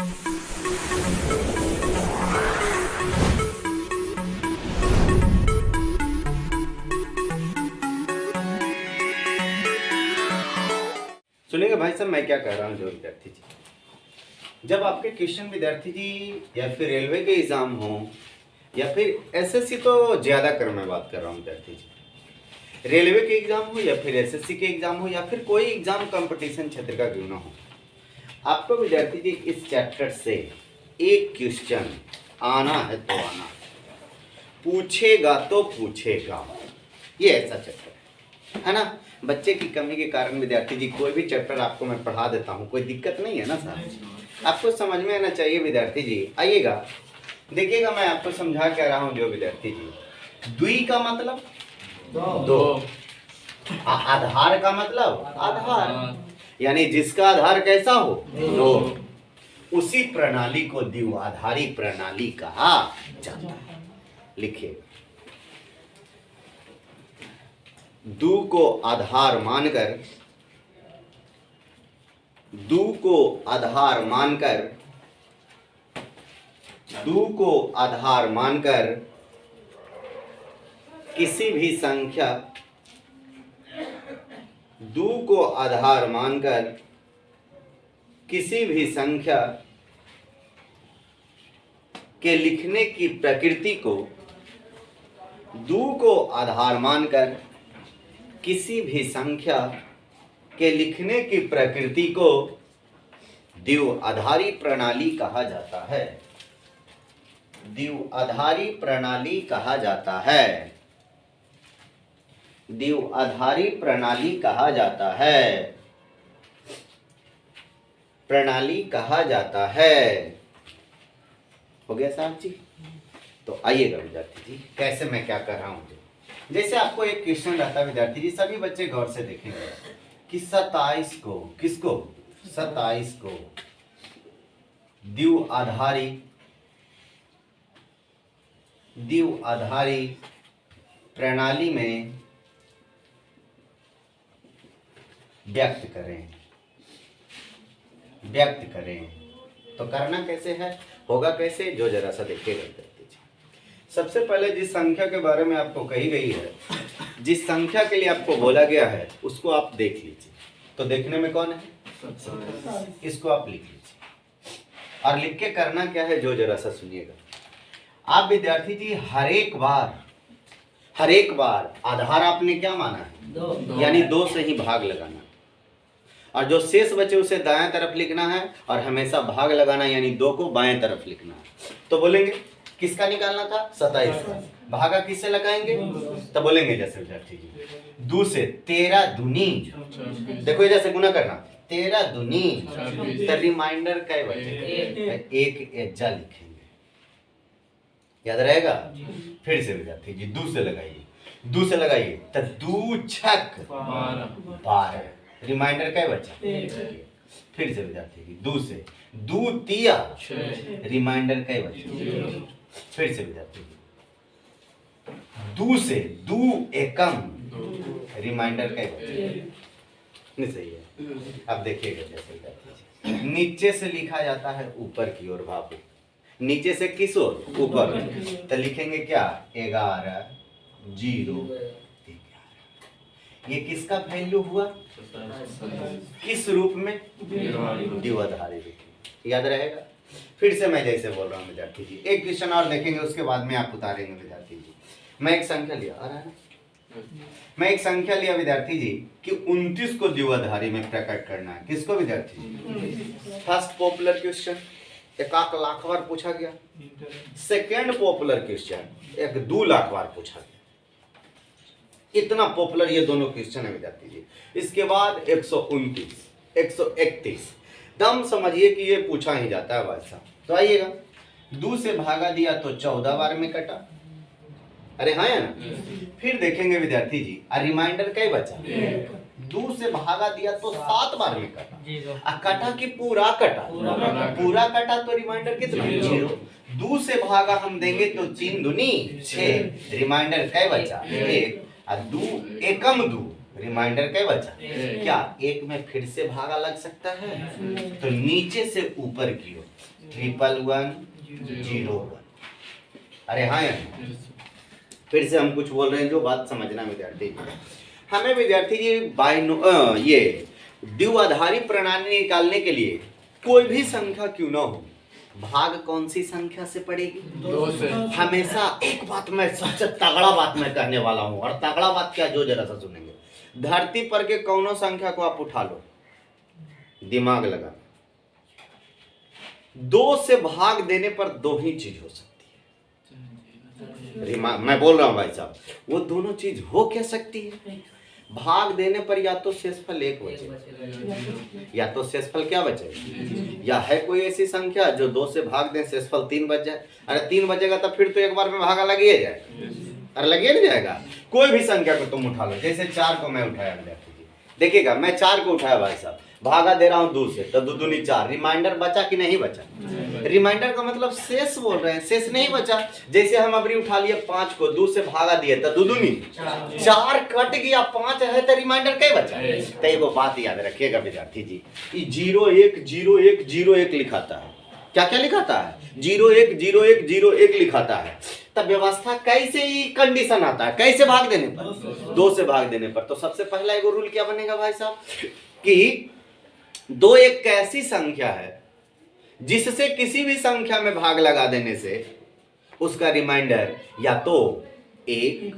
सुनिएगा भाई साहब, मैं क्या कह रहा हूँ जो विद्यार्थी जी, जब आपके क्वेश्चन विद्यार्थी जी या फिर रेलवे के एग्जाम हो या फिर एसएससी, तो ज्यादा कर मैं बात कर रहा हूँ विद्यार्थी जी, रेलवे के एग्जाम हो या फिर एसएससी के एग्जाम हो या फिर कोई एग्जाम कंपटीशन क्षेत्र का क्यों ना हो, आपको विद्यार्थी जी इस चैप्टर से एक क्वेश्चन आना है तो आना, पूछेगा तो पूछेगा। ये ऐसा चैप्टर है ना। बच्चे की कमी के कारण विद्यार्थी जी कोई भी चैप्टर आपको मैं पढ़ा देता हूँ, कोई दिक्कत नहीं है ना सर, आपको समझ में आना चाहिए विद्यार्थी जी। आइएगा देखिएगा, मैं आपको समझा क्या रहा हूँ जो विद्यार्थी जी, द्वि का मतलब दो, आधार का मतलब आधार, यानी जिसका आधार कैसा हो दो, उसी प्रणाली को द्विआधारी प्रणाली कहा जाता है। लिखिए, दू को आधार मानकर, दू को आधार मानकर, दू को आधार मानकर किसी भी संख्या, दू को आधार मानकर किसी भी संख्या के लिखने की प्रकृति को, दू को आधार मानकर किसी भी संख्या के लिखने की प्रकृति को द्विआधारी प्रणाली कहा जाता है। द्विआधारी प्रणाली कहा जाता है। द्विआधारी प्रणाली कहा जाता है। प्रणाली कहा जाता है। हो गया साहब जी? तो आइएगा विद्यार्थी जी, कैसे मैं क्या कर रहा हूं। जैसे आपको एक क्वेश्चन रहता है विद्यार्थी जी, सभी बच्चे गौर से देखेंगे कि 27 को, किसको 27 को द्विआधारी प्रणाली में व्यक्त करें। तो करना कैसे है, होगा कैसे, जो जरा सा देखिएगा। सबसे पहले जिस संख्या के बारे में आपको कही गई है, जिस संख्या के लिए आपको बोला गया है, उसको आप देख लीजिए। तो देखने में कौन है, इसको आप लिख लीजिए और लिख के करना क्या है, जो जरा सा सुनिएगा। आप विद्यार्थी जी हर एक बार आधार आपने क्या माना है, यानी 2 से ही भाग लगाना, और जो शेष बचे उसे दाएं तरफ लिखना है और हमेशा भाग लगाना, यानी 2 को बाएं तरफ लिखना है। तो बोलेंगे किसका निकालना था, 27 का, भागा किससे लगाएंगे, तो बोलेंगे जैसे विद्यार्थी जी 2 से 13 दूनी, देखो जैसे गुना करना, 13 दूनी, तो रिमाइंडर क्या बचे, एक एज्जा लिखेंगे, याद रहेगा। फिर से विद्यार्थी जी 2 से लगाइए, तो 2 छक 12, रिमाइंडर क्या बचा, फिर से विद्यार्थी जी 2 से 2 तिया, रिमाइंडर क्या बचा, फिर से विद्यार्थी 2 से 2 एकम, रिमाइंडर क्या नहीं, सही है। अब देखिएगा जैसे नीचे से लिखा जाता है ऊपर की ओर, भापो नीचे से किस ओर, ऊपर, तो लिखेंगे क्या 11 0 11। ये किसका वैल्यू हुआ, किस रूप में, द्विआधारी, याद रहेगा। फिर से मैं जैसे बोल रहा हूँ विद्यार्थी जी, एक क्वेश्चन और देखेंगे, उसके बाद में आप उतारेंगे विद्यार्थी जी। मैं एक संख्या लिया, आ रहा है ना, मैं एक संख्या लिया विद्यार्थी जी कि 29 को द्विआधारी में प्रकट करना है। किसको विद्यार्थी जी, फर्स्ट पॉपुलर क्वेश्चन 1 लाख बार पूछा गया, सेकेंड पॉपुलर क्वेश्चन 2 लाख बार पूछा गया। इतना पॉपुलर ये दोनों क्वेश्चन है विद्यार्थी जी। इसके बाद 129, 131, दम समझिए कि ये पूछा ही जाता है भाई साहब। तो आइएगा, 2 से भागा दिया तो 14 बार में कटा, अरे हाँ है ना। फिर देखेंगे विद्यार्थी जी, रिमाइंडर क्या बचा, 2 से भागा दिया तो 7 बार में कटा, कटा कि पूरा कटा, तो रिमाइंडर कितना 0। 2 से भागा हम देंगे तो 3 दूनी 6, रिमाइंडर क्या बचा 1, और 2 एकम 2, रिमाइंडर क्या बचा? क्या एक में फिर से भागा लग सकता है? तो नीचे से ऊपर की ओर 11101। अरे हाँ यार, फिर से हम कुछ बोल रहे हैं जो बात समझना विद्यार्थी। हमें विद्यार्थी जी ये द्विआधारी प्रणाली निकालने के लिए कोई भी संख्या क्यों ना हो, भाग कौन सी संख्या से पड़ेगी? 2 से। हमेशा एक बात मैं सबसे तगड़ा बात मैं कहने वाला हूं, और तगड़ा बात क्या, जो जरा सा सुनेंगे। धरती पर के कौनो संख्या को आप उठा लो, दिमाग लगा, 2 से भाग देने पर 2 ही चीज हो सकती है। मैं बोल रहा हूं भाई साहब, वो दोनों चीज हो क्या सकती है? भाग देने पर या तो शेषफल 1 बचेगा, या तो शेषफल क्या बचेगा, या है कोई ऐसी संख्या जो 2 से भाग दें शेषफल 3 बच जाए। अरे 3 बचेगा तो फिर तो एक बार में भागा लगिए जाएगा, अरे लगिए नहीं जाएगा। कोई भी संख्या को तुम उठा लो, जैसे 4 को मैं उठाया विद्यार्थी जी, देखिएगा मैं 4 को उठाया भाई साहब, भागा दे रहा हूं 2 से, तो 2 दूनी 4, रिमाइंडर बचा कि नहीं बचा? रिमाइंडर का मतलब शेष बोल रहे हैं, शेष नहीं बचा। जैसे हम अभी उठा लिए 5 को, 2 से भागा दिए तो 2 दूनी 4 कट गया, 5 है तो रिमाइंडर क्या बचा? तो एगो बात याद रखिएगा विद्यार्थी जी, 010101 लिखाता है। क्या क्या लिखाता है? 010101 लिखाता है। तब व्यवस्था कैसे ही कंडीशन आता है, कैसे भाग देने पर? 2 से भाग देने पर। तो सबसे पहला एगो रूल क्या बनेगा भाई साहब, कि 2 एक ऐसी संख्या है जिससे किसी भी संख्या में भाग लगा देने से उसका रिमाइंडर या तो 1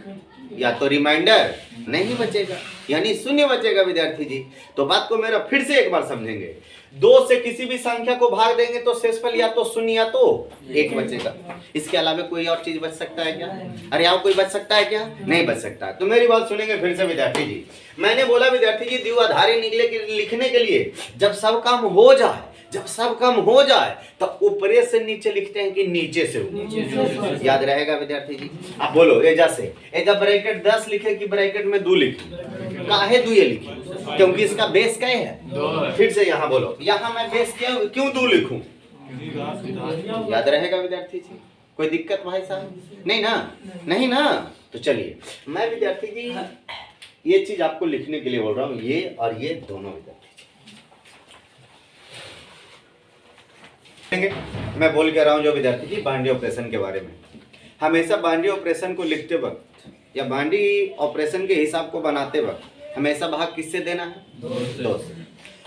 या तो रिमाइंडर नहीं बचेगा, यानी 0 बचेगा विद्यार्थी जी। तो बात को मेरा फिर से एक बार समझेंगे, 2 से किसी भी संख्या को भाग देंगे तो शेषफल या तो 0 या तो 1 बचेगा। इसके अलावा कोई और चीज बच सकता है क्या? अरे आओ, कोई बच सकता है क्या? नहीं बच सकता। तो मेरी बात सुनेंगे फिर से विद्यार्थी जी। मैंने बोला विद्यार्थी जी, द्विआधारी लिखने के लिए जब सब काम हो जाए, जब सब काम हो जाए तो ऊपरे से नीचे लिखते हैं कि नीचे से ऊपर? याद रहेगा विद्यार्थी जी? आप बोलो एजा से, एजा ब्रैकेट 10 लिखे कि ब्रैकेट में 2 लिखे? काहे 2 ये लिखी? क्योंकि इसका बेस क्या है? 2। फिर से यहाँ बोलो, यहाँ मैं बेस क्यों 2 लिखूं? याद रहेगा विद्यार्थी जी? कोई दिक्कत भाई साहब? नहीं ना? नहीं ना? तो चलिए मैं विद्यार्थी जी ये चीज आपको लिखने के लिए बोल रहा हूँ, ये और ये दोनों विद्यार्थी। मैं बोल के रहा हूं जो विद्यार्थी जी बाइनरी ऑपरेशन के बारे में, हमेशा बाइनरी ऑपरेशन को लिखते वक्त या बाइनरी ऑपरेशन के हिसाब को बनाते वक्त हमेशा भाग किससे देना है? 2 से।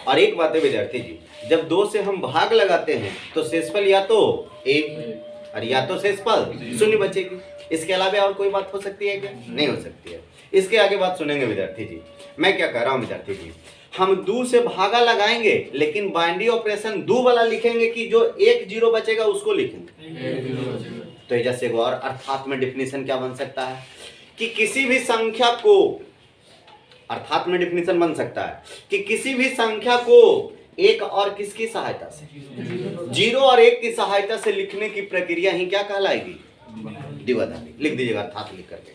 और एक बात है विद्यार्थी जी, जब 2 से हम भाग लगाते हैं तो शेषफल या तो 1 और या तो शेषफल 0 बचेगी। इसके अलावा और कोई बात हो सकती है क्या? नहीं हो सकती है। इसके आगे बात सुनेंगे विद्यार्थी जी। मैं क्या कह रहा हूं विद्यार्थी जी, हम 2 से भागा लगाएंगे लेकिन बाइनरी ऑपरेशन 2 वाला लिखेंगे कि जो 1 0 बचेगा उसको लिखेंगे। तो जैसे और अर्थात में डिफिनीशन क्या बन सकता है कि किसी भी संख्या को, अर्थात में डिफिनीशन बन सकता है कि किसी भी संख्या को 1 और किसकी सहायता से, 0 और 1 की सहायता से लिखने की प्रक्रिया ही क्या कहलाएगी? द्विआधारी। लिख दीजिएगा अर्थात लिख करके,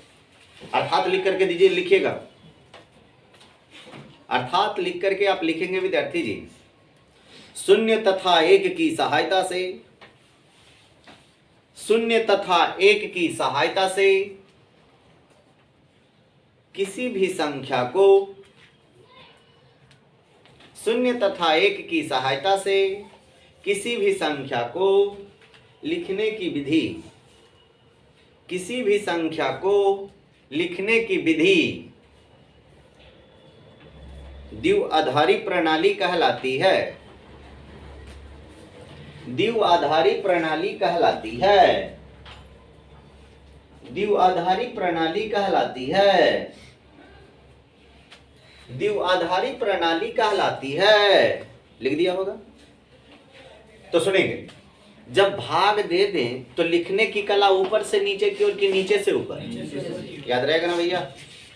अर्थात लिख करके दीजिए, लिखिएगा अर्थात लिख करके आप लिखेंगे विद्यार्थी जी, 0 तथा 1 की सहायता से, 0 तथा 1 की सहायता से किसी भी संख्या को, 0 तथा 1 की सहायता से किसी भी संख्या को लिखने की विधि, किसी भी संख्या को लिखने की विधि द्विआधारी प्रणाली कहलाती है। द्विआधारी प्रणाली कहलाती है। द्विआधारी प्रणाली कहलाती है। द्विआधारी प्रणाली कहलाती है। लिख दिया होगा? तो सुनेंगे, जब भाग दे दें तो लिखने की कला ऊपर से नीचे की ओर कि नीचे से ऊपर? याद रहेगा ना भैया?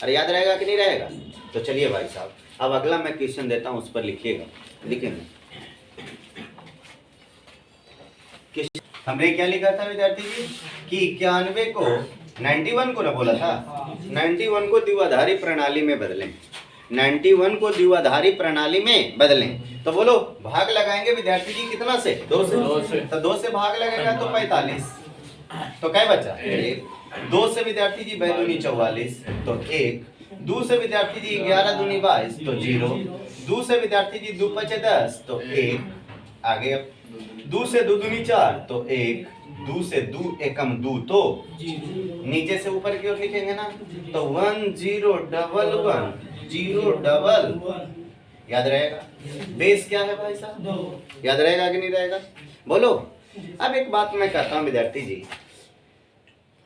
अरे याद रहेगा कि नहीं रहेगा? तो चलिए भाई साहब, अब अगला मैं क्वेश्चन देता हूं, उस पर लिखिएगा। लिखेंगे हमने क्या लिखा था विद्यार्थी जी कि 91 को 91 को ना बोला था, 91 को द्विआधारी प्रणाली में बदलें, 91 को द्विआधारी प्रणाली में बदलें। तो बोलो भाग लगाएंगे विद्यार्थी जी कितना से? 2 से। तो 2 से भाग लगेगा तो 45, तो क्या बचा? 2 से विद्यार्थी जी 2 दूनी 44, तो 1 दो से विद्यार्थी जी 11 दूनी 22 तो 0, 2 से विद्यार्थी जी 2 5 10 तो 1, आगे अब 2 से 2 दूनी 4 तो 1, 2 से 2 एकम 2 तो नीचे से ऊपर की ओर लिखेंगे ना तो 1 0 1 1 0 1, याद रहेगा। बेस क्या है भाई साहब, याद रहेगा कि नहीं रहेगा, बोलो। अब एक बात मैं कहता हूं विद्यार्थी जी,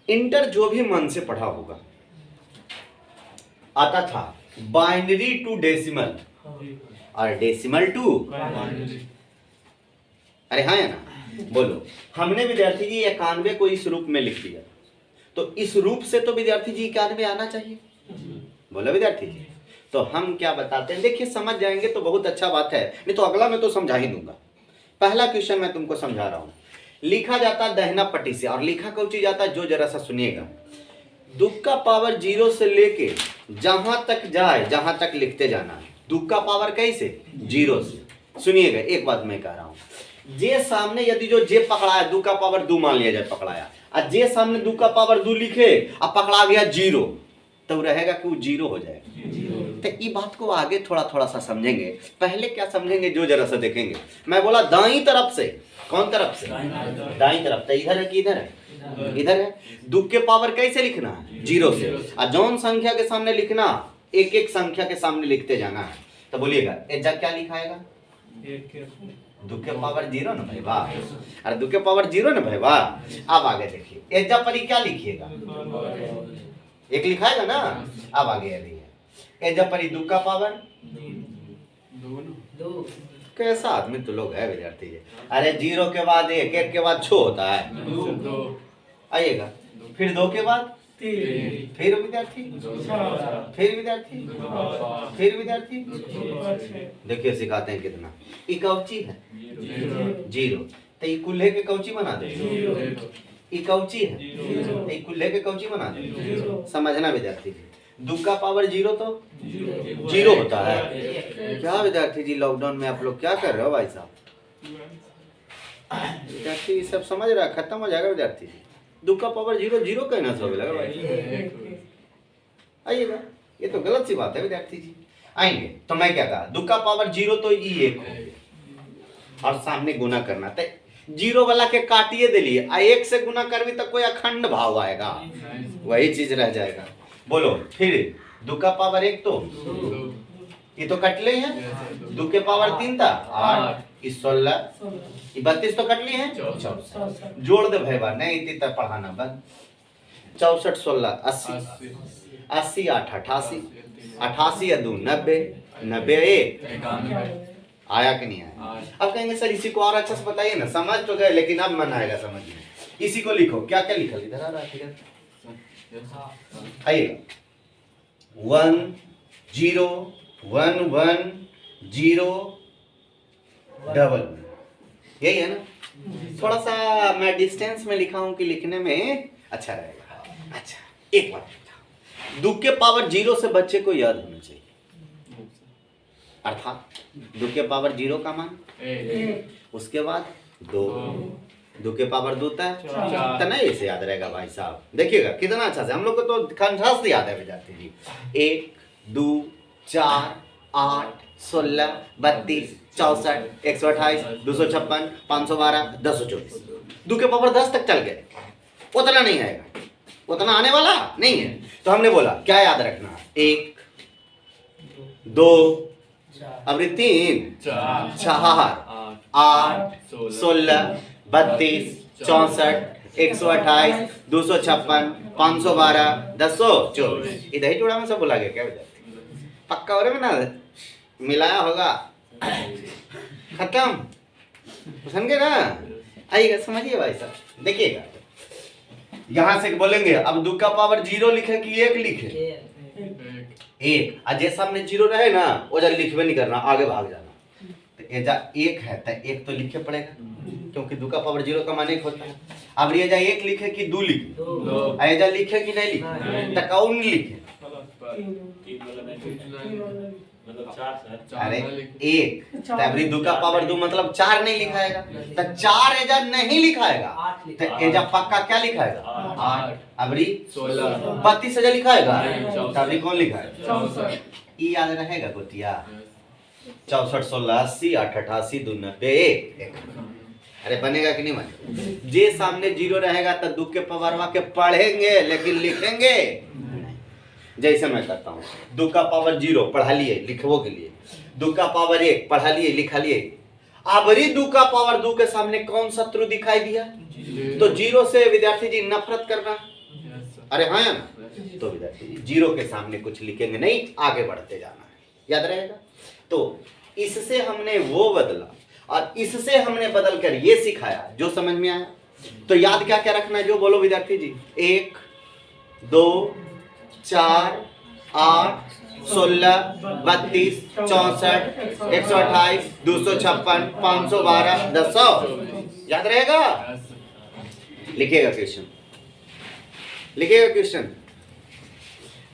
इंटर जो भी मन से पढ़ा होगा, आता था बाइनरी टू डेसिमल और डेसिमल टू, अरे हाँ या ना, बोलो। हमने विद्यार्थी जी 91 को इस रूप में लिख दिया, तो इस रूप से तो विद्यार्थी जी 91 आना चाहिए, बोलो विद्यार्थी जी। तो हम क्या बताते हैं, देखिए समझ जाएंगे तो बहुत अच्छा बात है, नहीं तो अगला मैं तो समझा ही दूंगा। पहला क्वेश्चन मैं तुमको समझा रहा हूं, लिखा जाता दहिना पट्टी से, और लिखा कौन चीज जाता है, जो जरा सा सुनिएगा, दुख का पावर 0 से लेके जहां तक जाए, जहां तक लिखते जाना है। दुख का पावर कैसे, 0 से। सुनिएगा एक बात मैं कह रहा हूं, जे सामने यदि जो जे पकड़ाया दुख का पावर 2 मान लिया जाए पकड़ाया, और जे सामने दुख का पावर 2 लिखे और पकड़ा गया 0, तो रहेगा कि वो 0 हो जाएगा। तो ये बात को आगे थोड़ा थोड़ा सा समझेंगे, पहले क्या समझेंगे जो जरा सा देखेंगे। मैं बोला दाईं तरफ से, कौन तरफ से, दाईं तरफ, तो इधर है कि इधर है, इधर है। दुख के पावर कैसे लिखना है, 0 से, और जौन संख्या के सामने लिखना, एक एक संख्या के सामने लिखते जाना है। तो बोलिएगा एजा क्या लिखाएगा, दुख के पावर 0 ना भाई वाह, अरे दुख के पावर 0 ना भाई वाह। अब आगे देखिए एजा पर क्या लिखिएगा, एक लिखाएगा ना। अब आगे है एजा पर दुख का पावर 2, कैसा आदमी तो लोग है विद्यार्थी जी। अरे 0 के बाद 1, 1 के बाद 6 होता है, आइएगा, फिर 2 के बाद 3, फिर विद्यार्थी, फिर विद्यार्थी, फिर विद्यार्थी। देखिए सिखाते हैं कितना, ये कौची है 0, तो ये कुल्हे के कौची बना दे, ये कौची है, तो ये कुल्हे के कौची बना दे, समझना विद्यार्थी जी। दुख का पावर 0 तो 0 होता है। क्या विद्यार्थी जी लॉकडाउन में आप लोग क्या कर रहे हो भाई साहब, विद्यार्थी सब समझ रहा है, खत्म हो जाएगा विद्यार्थी जी। दुख का पावर 0 0 कहना सो लगा भाई, आइएगा, ये तो गलत सी बात है विद्यार्थी जी। आएंगे तो मैं क्या कहा, दुख का पावर 0 तो ये 1 हो और सामने गुना करना, तो 0 वाला के काटिए दिलिए, 1 से गुना करवी तो कोई अखंड भाव आएगा, वही चीज रह जाएगा। बोलो फिर दुख का पावर 1 तो ये तो कट ले हैं, दुख के पावर 3 था 8, 16, 32 तो कट लिए हैं, 64 जोड़ दे भाई बा, नहीं इतनी तक पढ़ाना बंद। 64 16 80, 80 8 88, 88 या 2 90, 90 1 आया कि नहीं आया। अब कहेंगे सर इसी को और अच्छा से बताइए ना, समझ तो गए लेकिन अब मन आएगा समझ में। इसी को लिखो, क्या क्या लिखा, इधर आ रहा है, आइएगा 1 0 1 1 0 1, यही है ना। थोड़ा सा मैं डिस्टेंस में लिखा हूं कि लिखने में अच्छा रहेगा। अच्छा एक बात बताओ, दुख के पावर 0 से बच्चे को याद होना चाहिए, अर्थात दुख के पावर 0 का मान 1, उसके बाद 2, दुख के पावर 2 तो नहीं ऐसे याद रहेगा भाई साहब। देखिएगा कितना अच्छा से, हम लोग को तो कंठास याद है विद्यार्थी जी। 1 2 4 8 16 32 64 128 256 512 1024, दुख के पावर 10 तक चल गए, उतना नहीं आएगा, उतना आने वाला नहीं है। तो हमने बोला क्या याद रखना, 1 2 अब 3 4 8 16 32 64 128 256 512 1024, इधर ही जोड़ा में सब बोला गया क्या विद्यार्थी, पक्का हो रहे में ना मिलाया होगा, खत्म, समझे ना। आइएगा समझिए भाई साहब, देखिएगा यहां से बोलेंगे अब दुख का पावर 0 लिखे कि 1 लिखे, 1, और जे सामने 0 रहे ना वो जब लिखवे नहीं करना, आगे भाग जाना। तो एजा 1 है तो 1 तो लिखे पड़ेगा, क्योंकि दुख का पावर 0 का मान 1 होता है। अब एजा 1 लिखे कि 2 लिखे, एजा लिखे कि नहीं लिखे, तो कौन लिखे, अरे एक तबरी दो का पावर दो मतलब 4 नहीं लिखाएगा, तो 4 एजा नहीं लिखाएगा, तो एजा पक्का क्या लिखाएगा 8। अबरी 32 एजा लिखाएगा, तबरी कौन लिखाएगा? ये याद रहेगा गोतिया। 64 16 80 8 88 2 90 1। अरे बनेगा कि नहीं बनेगा? जे सामने 0 रहेगा तो दो के पावरवा के पढ़ेंगे लेकिन लिखेंगे नहीं। जैसे मैं करता हूँ, 2 का पावर 0 पढ़ा लिए लिखवो के लिए, 2 का पावर 1 पढ़ा लिए लिखा लिए। अबरी 2 का पावर 2 के सामने कौन शत्रु दिखाई दिया? तो 0 से विद्यार्थी जी नफरत करना। अरे हाँ या ना? तो विद्यार्थी जी 0 के सामने कुछ लिखेंगे नहीं, आगे बढ़ते जाना है, याद रहेगा। तो इससे हमने वो बदला और इससे हमने बदलकर ये सिखाया जो समझ में आया। तो याद क्या क्या रखना है जो बोलो विद्यार्थी जी? 1 2 4 8 16 32 64 128 256 512 1000 याद रहेगा। लिखिएगा क्वेश्चन, लिखिएगा क्वेश्चन।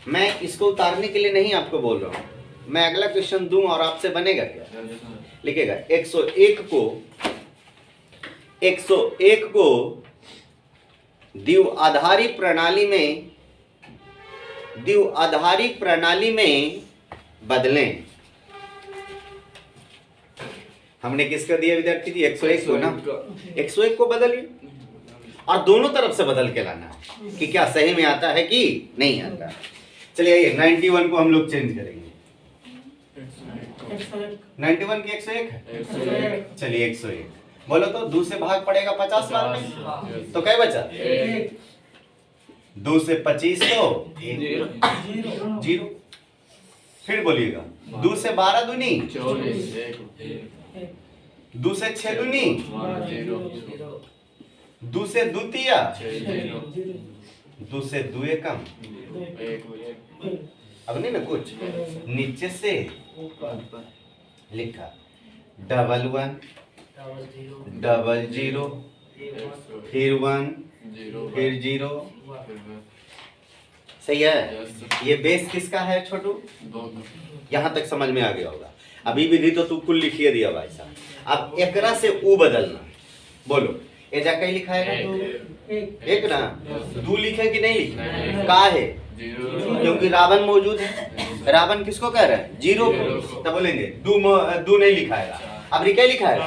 मैं इसको उतारने के लिए नहीं आपको बोल रहा हूं, मैं अगला क्वेश्चन दूं और आपसे बनेगा क्या? लिखिएगा 101 को द्विआधारी प्रणाली में बदलें। हमने किसका दिया विद्यार्थी जी? 101 को ना, 101 को बदलिए और दोनों तरफ से बदल के लाना है कि क्या सही में आता है कि नहीं आता। चलिए 91 को हम लोग चेंज करेंगे। 91 की 101 है। चलिए 101 बोलो तो 2 से भाग पड़ेगा 50 बार में, तो क्या बचा? 2 से 25 तो 0। फिर बोलिएगा 2 से 12 दूनी 2 से 6 दूनी 2 से 2 तिया 2 से 2 एकम। अब नहीं ना कुछ नीचे से लिखा 1 1 0 फिर 1 फिर 0। सही है। ये बेस किसका है छोटू? यहाँ तक समझ में आ गया होगा। अभी विधि तो तू कुल लिखिए दिया भाई साहब। अब एकरा से ऊ बदलना, बोलो एजा कहीं लिखा है? एक ना, 2 लिखे कि नहीं लिखे? का है? क्योंकि रावण मौजूद है। रावण किसको कह रहे हैं? 0 को। तब बोलेंगे 2 नहीं लिखाएगा। अब क्या लिखाएगा?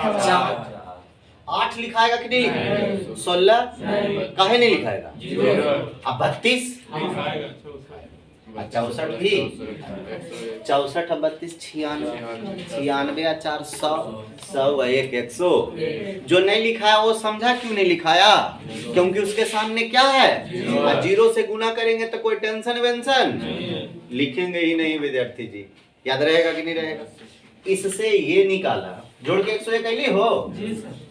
8 लिखाएगा कि नहीं लिखाएगा? 16 काहे नहीं लिखाएगा? अब 32 64 भी 64 32 96 या 4 100 100 1 100। जो नहीं लिखाया वो समझा क्यों नहीं लिखाया? क्योंकि उसके सामने क्या है? 0 से गुना करेंगे तो कोई टेंशन वेंशन लिखेंगे ही नहीं विद्यार्थी जी। याद रहेगा कि नहीं रहेगा? इससे ये निकाला, जोड़ के 101 कैली हो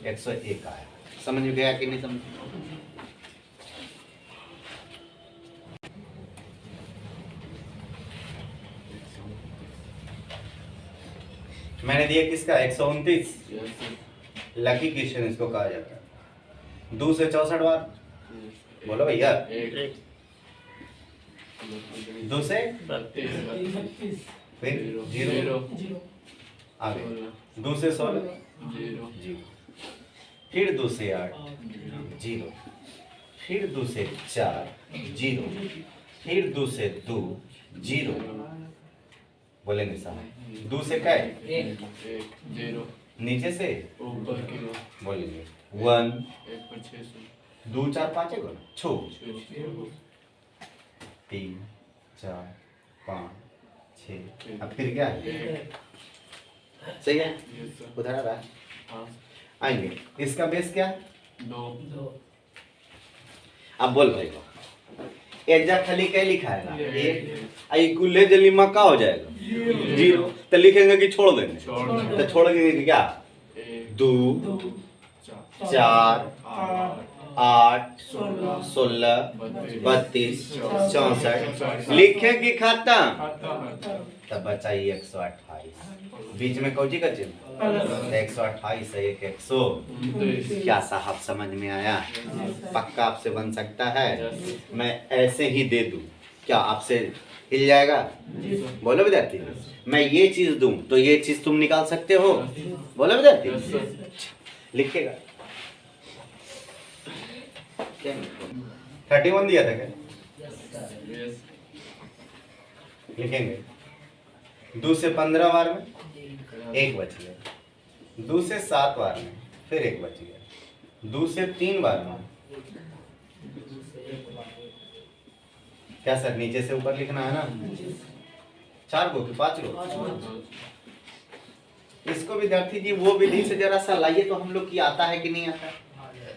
101 आया। समझ में गया कि नहीं समझ? मैंने दिया किसका? 129। लकी क्वेश्चन इसको कहा जाता है। 2 से 64 बार बोलो भैया। 2 से 32 फिर 0 आगे 2 से 16 0 फिर 2 से 8 0 फिर 2 से 4 0 फिर 2 से 2 0। बोलेंगे साहब 2 से क्या है? 0 नीचे से ऊपर की बोलेंगे 1 2 4 5 है ना 6 3 4 5 6। अब फिर क्या है? सही है। उधर आ रहा है आएंगे। इसका बेस क्या है? 2। अब बोल भाई एग्जा खाली क्या लिखाएगा? 1 आई कुल्ले जलीमा का हो जाएगा 0। तो लिखेंगे कि छोड़ देंगे? तो छोड़ देंगे क्या? 2 4 8 16 32 64 लिखे कि खत्म। तब बचा 128। बीच में कौची का चिन्ह? 128 है 100। क्या साहब समझ में आया? पक्का आपसे बन सकता है। मैं ऐसे ही दे दूं क्या आपसे हिल जाएगा? बोलो विद्यार्थी, मैं ये चीज दूं तो ये चीज तुम निकाल सकते हो? बोलो विद्यार्थी, लिखिएगा। 31 दिया था क्या? लिखेंगे 2 से 15 बार में 1 बच गया, 2 से 7 बार में फिर 1 बच गया, 2 से 3 बार में। क्या सर नीचे से ऊपर लिखना है ना? 4 को कि 5 को? इसको विद्यार्थी जी वो विधि से जरा सा लाइए तो हम लोग की आता है कि नहीं आता?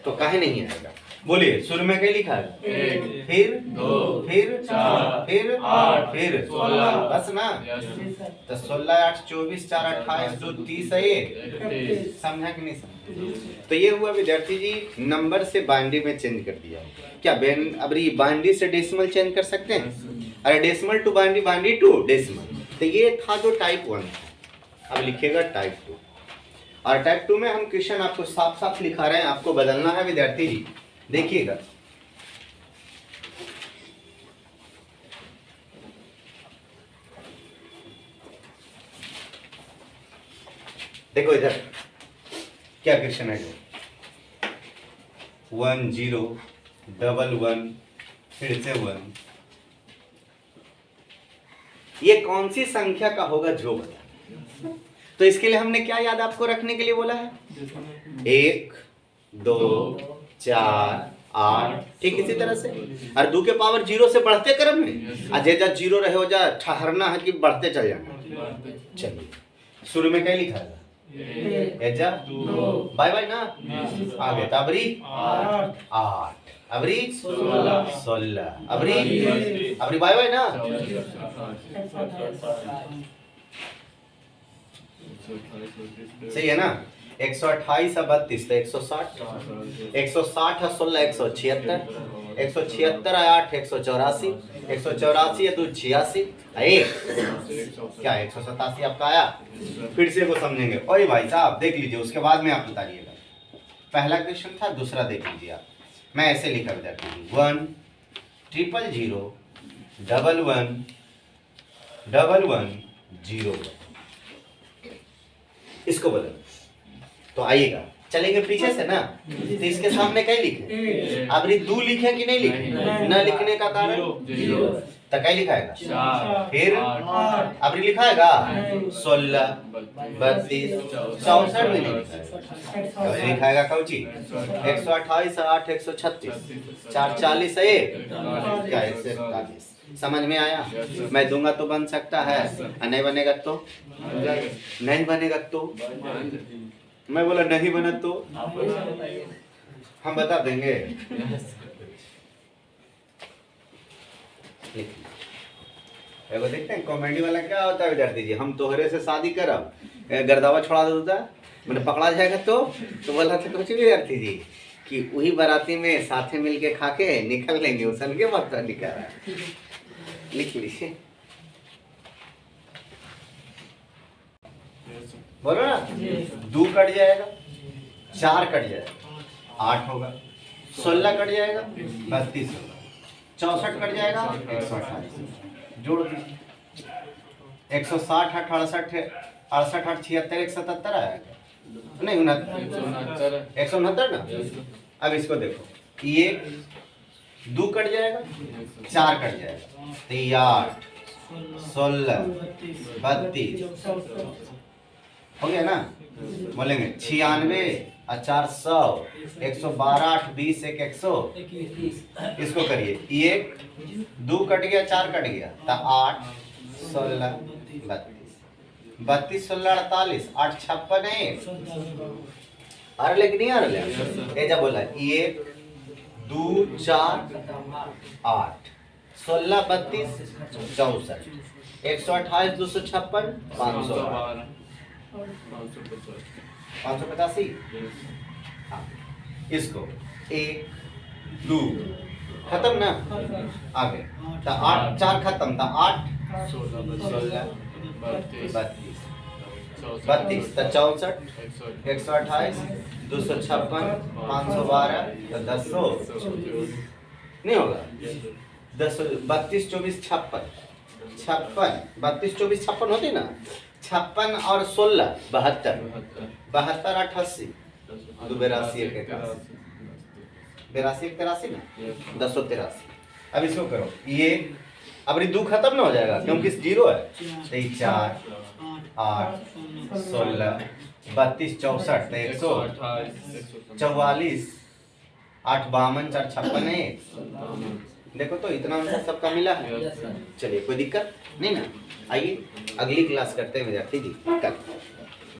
तो काहे नहीं आएगा? बोलिए, शुरू में क्या लिखा है? 1 फिर 2 फिर 4 फिर 8 फिर 16 बस ना? तो 16 8 24 4 28 2 30 है। समझा कि नहीं समझा? तो ये हुआ विद्यार्थी जी, नंबर से बाइनरी में चेंज कर दिया। क्या अब बाइनरी से डेसिमल चेंज कर सकते हैं? अरे decimal to binary, binary to decimal. तो ये था जो टाइप 1 था। अब लिखिएगा टाइप 2। और टाइप 2 में हम क्वेश्चन आपको साफ साफ लिखा रहे हैं, आपको बदलना है विद्यार्थी जी। देखिएगा, देखो इधर क्या क्वेश्चन है? 1 0 1 1 फिर से 1। ये कौन सी संख्या का होगा जो बता। तो इसके लिए हमने क्या याद आपको रखने के लिए बोला है? 1 2 4 8। ठीक इसी तरह से। और 2 के पावर 0 से बढ़ते क्रम में अजेजा 0 रहे हो जा, ठहरना है कि बढ़ते चल जाना। चलिए, शुरू में क्या लिखा है? एजा बाय बाय ना, आगे तबरी 8 अबरी 16 अबरी बाय बाय ना। सही है ना? 128 और 32 तो 160, 160 और 16 176, 176 और 8 184, 184 है तो 86, क्या 187 आपका आया? फिर से को समझेंगे। ओए भाई साहब देख लीजिए, उसके बाद में आप बताइएगा। पहला क्वेश्चन था, दूसरा देख लीजिए आप। मैं ऐसे लिखा विद्यार्थी 1 0 0 1 1 1 0। इसको बदल। तो आइएगा, चलेंगे पीछे से ना। तो इसके सामने क्या लिखे? अब 2 लिखे कि नहीं लिखे? न लिखने का कारण तो क्या लिखाएगा? फिर अब लिखाएगा 16 32 64 में नहीं लिखाएगा। लिखाएगा कौची? 128 8 136 4 40 है क्या? 141। समझ में आया? मैं दूंगा तो बन सकता है, और नहीं बनेगा तो नहीं बनेगा। तो मैं बोला नहीं बना तो हम बता देंगे। एगो देखते हैं कॉमेडी वाला क्या होता है विद्यार्थी जी। हम तोहरे से शादी करब, गर्दावा छोड़ा देता, मैंने पकड़ा जाएगा तो बोला था कुछ विद्यार्थी जी कि वही बाराती में साथे मिलके खा के निकल लेंगे। उसन के मत निकल, लिख लीजिए। बोलो ना, 2 कट जाएगा, 4 कट जाएगा, 8 होगा, 16 कट जाएगा, 32 होगा, 64 कट जाएगा, 128 जोड़ दीजिए। 160 8 68 68 8 76 177 आएगा, नहीं 169 ना। अब इसको देखो, ये 2 कट जाएगा, 4 कट जाएगा, 8 16 32 हो गया ना। बोलेंगे 96 और 400 112 8 20 1 100। इसको करिए, ये 2 कट गया, 4 कट गया, तो 8 16 32 32 16 48 8 56 है। अरे लेकिन नहीं आ रहा है। बोला 1 2 4 8 16 32 64 128 256 500 585। इसको 1 2 खत्म ना, आगे तो 8 4 खत्म था, 8 16 32 32 तो 64 128 256 512 तो 10 नहीं होगा। 10 32 24 56 32 24 56 होती ना, 56 और 16 72 72 8 80 दो 82 1 82 83 ना 1083। अब इसको करो ये, अब ये 2 खत्म ना हो जाएगा क्योंकि 0 है, तो ये 4 8 16 32 64 144 8 52 4 56 है। देखो तो इतना आंसर सबका मिला है। चलिए कोई दिक्कत नहीं ना, आइए अगली क्लास करते हैं विद्यार्थी जी कल।